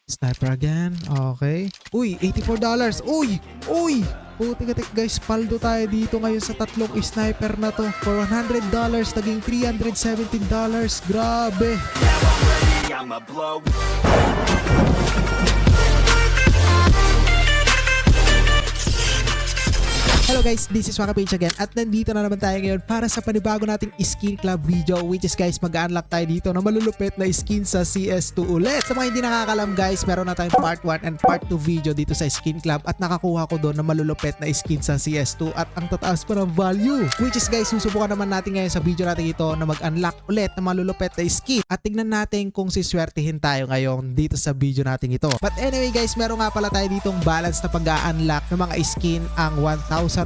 Sniper again. Okay. Uy, $84. Uy! Uy! Putik-tik guys, paldo tayo dito ngayon sa tatlong sniper na to. For $100, naging $317. Grabe! I'ma blow. Hello guys, this is Waka Page again at nandito na naman tayo ngayon para sa panibago nating skin club video, which is guys mag-unlock tayo dito na malulupit na skin sa CS2 ulit. Sa mga hindi nakakalam guys, meron na tayong part 1 and part 2 video dito sa skin club at nakakuha ko doon na malulupit na skin sa CS2 at ang tataas pa ng value, which is guys susubukan naman natin ngayon sa video natin ito na mag-unlock ulit na malulupit na skin at tignan natin kung siswertihin tayo ngayon dito sa video natin ito. But anyway guys, meron nga pala tayo ditong balance na pag-unlock ng mga skin ang 1,155.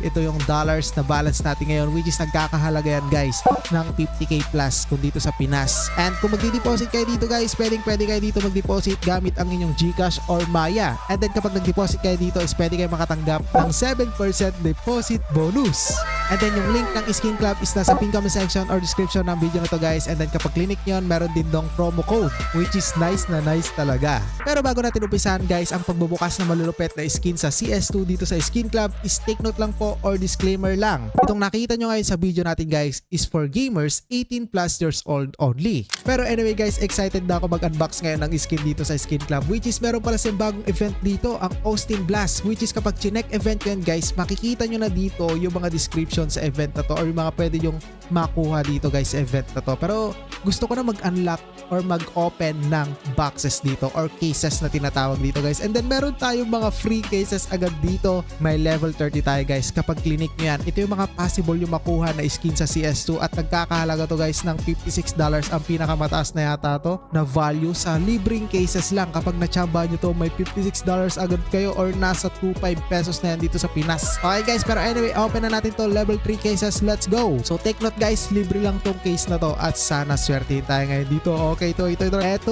Ito yung dollars na balance natin ngayon, which is nagkakahalaga yan guys ng 50k plus kung dito sa Pinas. And kung magdi-deposit kayo dito guys, pwede kayo dito mag-deposit gamit ang inyong GCash or Maya. And then kapag nag-deposit kayo dito is pwede kayo makatanggap ng 7% deposit bonus. And then yung link ng Skin Club is nasa pin comment section or description ng video na to guys. And then kapag clinic nyo, meron din dong promo code, which is nice na nice talaga. Pero bago natin umpisahan guys ang pagbubukas ng malulupet na skin sa CS2 dito sa Skin Club, is take note lang po or disclaimer lang. Itong nakita nyo ngayon sa video natin guys is for gamers 18 plus years old only. Pero anyway guys, excited na ako mag-unbox ngayon ng skin dito sa Skin Club, which is meron pala siyang bagong event dito, ang Austin Blast, which is kapag chinek event yan guys, makikita nyo na dito yung mga description sa event na to or yung mga pwede yung makuha dito guys sa event na to. Pero gusto ko na mag-unlock or mag-open ng boxes dito or cases na tinatawag dito guys. And then meron tayong mga free cases agad dito. May level 30 tayo guys. Kapag clinic nyo yan, ito yung mga possible yung makuha na skin sa CS2 at nagkakahalaga to guys ng $56 ang pinakamataas na yata to na value sa libreng cases lang. Kapag nachamba nyo to, may $56 agad kayo or nasa 25 pesos na yan dito sa Pinas. Okay guys, pero anyway, open na natin to level 3 cases. Let's go! So take note guys, libre lang tong case na to at sana swertihin tayo ngayon dito. Okay, ito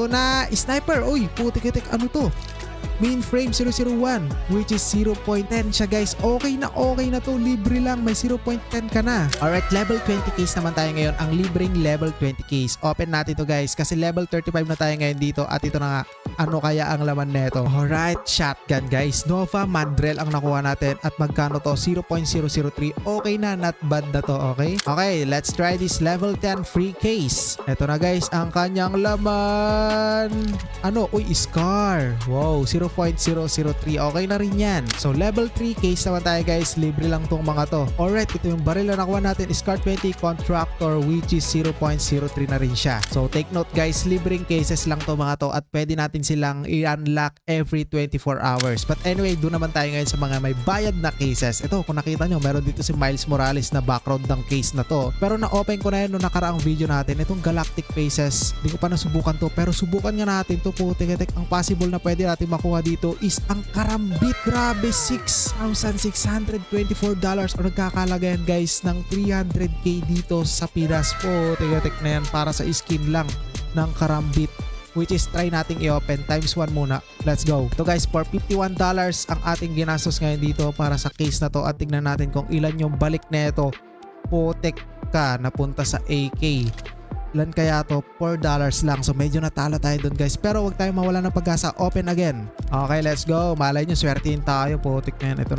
na, sniper. Uy, putik-itik, ano to? Mainframe 001, which is 0.10 siya guys. Okay na to, libre lang, may 0.10 ka na. Alright, level 20 case naman tayo ngayon, ang libreng level 20 case. Open natin to guys kasi level 35 na tayo ngayon dito at ito na nga, ano kaya ang laman neto. Alright, shotgun guys, Nova Mandrel ang nakuha natin at magkano to, 0.003. Okay na, not bad na to. Okay, let's try this level 10 free case. Ito na guys ang kanyang laman. Ano, uy, Scar. Wow, 0.003. Okay na rin yan. So level 3 case naman tayo guys, libre lang tong mga to. Alright, ito yung baril na nakuha natin, Scar 20 Contractor, which is 0.03 na rin siya. So take note guys, libreng cases lang to mga to at pwede natin silang i-unlock every 24 hours. But anyway, doon naman tayo ngayon sa mga may bayad na cases. Ito, kung nakita nyo, meron dito si Miles Morales na background ng case na to. Pero na-open ko na yun noong nakaraang video natin. Itong Galactic Faces, hindi ko pa nasubukan to, pero subukan nga natin to. Putik-itik, ang possible na pwede natin makuha dito is ang Karambit. Grabe, $6,624 o nagkakalaga yan guys ng 300k dito sa Pinas po. Tigatik na yan para sa skin lang ng Karambit, which is try nating i-open times 1 muna. Let's go. So guys, for $51 ang ating ginastos ngayon dito para sa case na to at tignan natin kung ilan yung balik na ito. Putek ka, napunta sa AK. Ilan kaya to? $4 lang. So medyo natalo tayo dun guys. Pero huwag tayong mawala ng pag-asa. Open again. Okay, let's go. Malay nyo, swertihin tayo. Putik na yan. Ito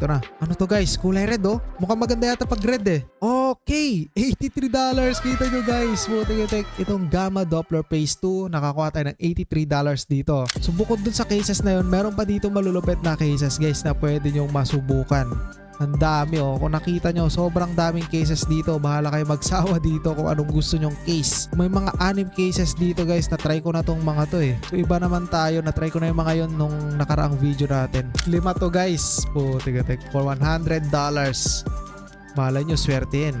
na. Ano to guys? Kulay red oh. Mukhang maganda yata pag red eh. Okay, $83. Kita nyo guys. Putik. Itong Gamma Doppler Phase 2. Nakakuha tayo ng $83 dito. So bukod dun sa cases na yun, meron pa dito malulupit na cases guys na pwede nyong masubukan. Ang dami oh. Kung nakita nyo, sobrang daming cases dito. Bahala kayo magsawa dito kung anong gusto nyong case. May mga 6 cases dito guys. Na-try ko na tong mga to eh. So iba naman tayo. Na-try ko na yung mga yon nung nakaraang video natin. 5 to guys. Putik-itik. For $100. Bahala nyo, swertihin.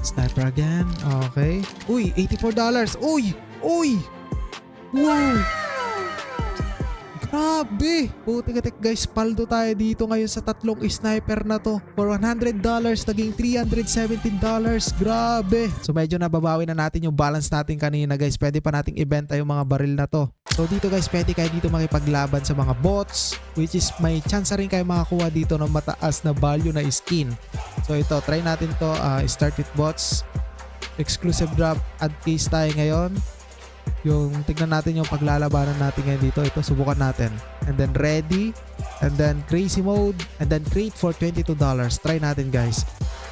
Sniper again. Okay. Uy, $84. Uy! Wow! Grabe! Putik-itik guys, paldo tayo dito ngayon sa tatlong sniper na to. For $100, naging $317. Grabe! So medyo nababawi na natin yung balance natin kanina guys. Pwede pa nating ibenta yung mga baril na to. So dito guys, pwede kayo dito makipaglaban sa mga bots, which is may chance rin kayo makakuha dito ng mataas na value na skin. So ito, try natin to. Start with bots. Exclusive drop, add case tayo ngayon. Yung tignan natin yung paglalabanan natin ngayon dito. Ito, subukan natin. And then ready. And then crazy mode. And then crate for $22. Try natin guys.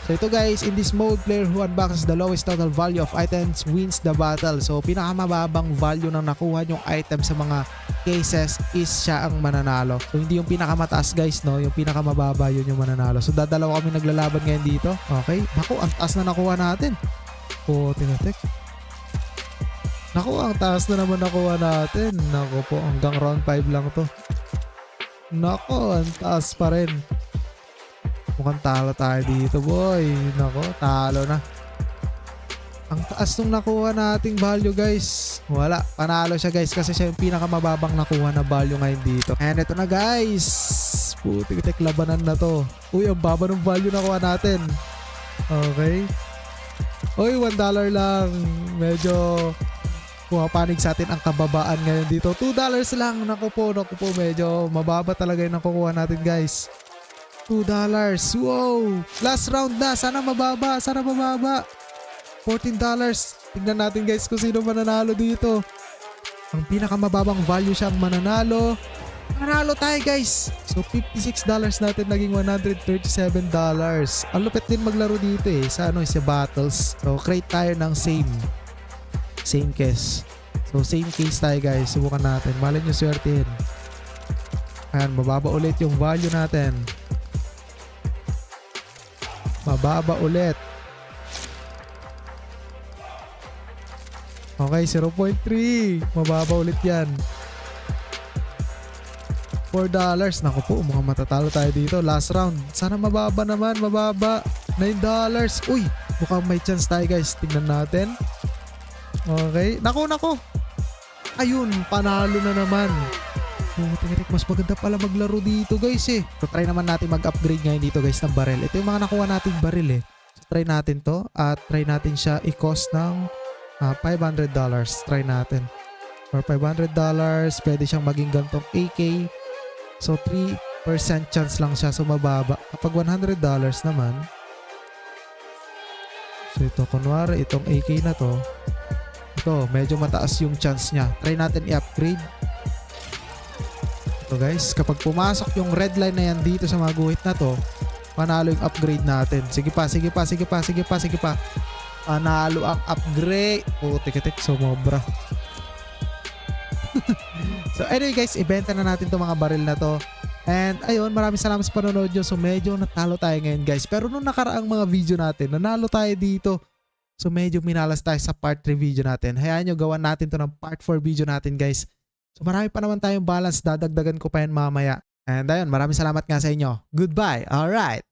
So ito guys, in this mode, player who unboxes the lowest total value of items wins the battle. So pinakamababang value ng nakuha yung item sa mga cases is siya ang mananalo. So hindi yung pinakamataas guys, no? Yung pinakamababa yun yung mananalo. So dadalawa kami naglalaban ngayon dito. Okay. Naku, ang taas na nakuha natin. O, tinatek. Naku, ang taas na naman nakuha natin. Naku po, hanggang round 5 lang to. Naku, ang taas pa rin. Mukhang talo tayo dito, boy. Nako, talo na. Ang taas nung nakuha nating value, guys. Wala, panalo siya, guys. Kasi siya yung pinakamababang nakuha na value ngayon dito. And ito na, guys. Putik-tik labanan na to. Uy, ang baba ng value nakuha natin. Okay. Uy, $1 lang. Medyo pumapanig sa atin ang kababaan ngayon dito. $2 lang. Naku po. Medyo mababa talaga yung nakukuha natin, guys. $2. Wow! Last round na. Sana mababa. $14. Tignan natin guys kung sino mananalo dito. Ang pinakamababang value siyang mananalo. Mananalo tayo guys. So $56 natin naging $137. Ang lupit din maglaro dito eh. Sa battles. So create tayo ng same case. So same case tayo guys. Subukan natin. Malay nyo swertein. Ayan, mababa ulit yung value natin. Mababa ulit. Okay, 0.3. Mababa ulit yan. $4. Naku po, mukhang matatalo tayo dito. Last round. Sana mababa naman. Mababa. $9. Uy, mukhang may chance tayo guys. Tingnan natin. Okay. Naku. Ayun, panalo na naman. Tingnan, mas maganda pala maglaro dito guys eh. So try naman natin mag-upgrade ngayon dito guys ng barrel. Ito yung mga nakuha nating barrel eh. So try natin to at try natin siya i-cost ng $500. Try natin. For $500, pwede siyang maging gantong AK. So 3% chance lang siya. So mababa. Kapag $100 naman. So ito kunwari itong AK na to. Ito medyo mataas yung chance niya. Try natin i-upgrade. So guys, kapag pumasok yung red line na yan dito sa mga guhit na to, panalo yung upgrade natin. Sige pa. Panalo ang upgrade. Putik-tik, sumobra. So anyway guys, ibenta na natin itong mga baril na to. And ayun, maraming salamat sa panonood nyo. So medyo natalo tayo ngayon guys. Pero nung nakaraang mga video natin, nanalo tayo dito. So medyo minalas tayo sa part 3 video natin. Hayaan nyo, gawan natin to ng part 4 video natin guys. So marami pa naman tayong balance, dadagdagan ko pa yan mamaya. And ayun, maraming salamat nga sa inyo. Goodbye. Alright.